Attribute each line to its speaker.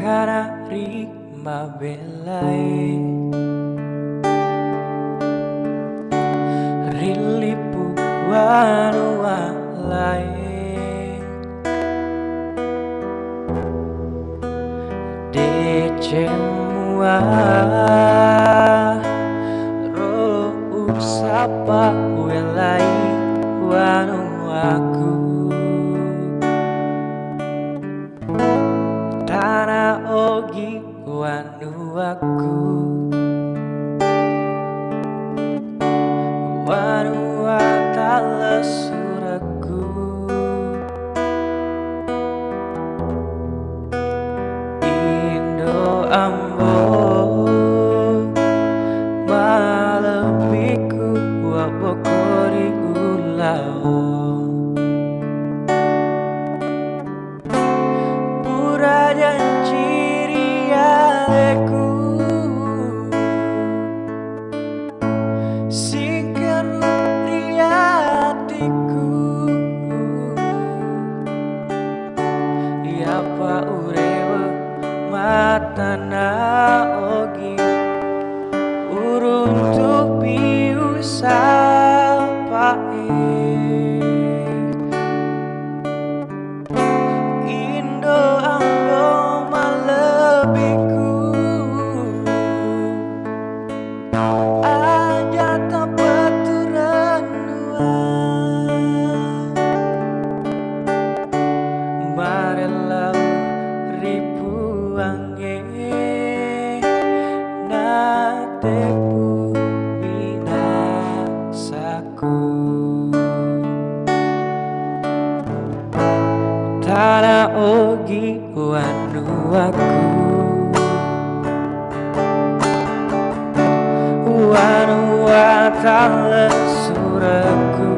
Speaker 1: kanari mabelai rilipu wanu walai decemua ro usapa welai wanu aku tanah ogi wanu aku wanu atala suraku Indo ambo malebiku wabokori ulao pura janji rialeku singkeru riatiku yapa urewa matana ogi uruntuk biusapae Indo ambo malebiku aja tak baturan marelau ribu angge natepu binasaku tanah ogi wanu aku wanu atala suraku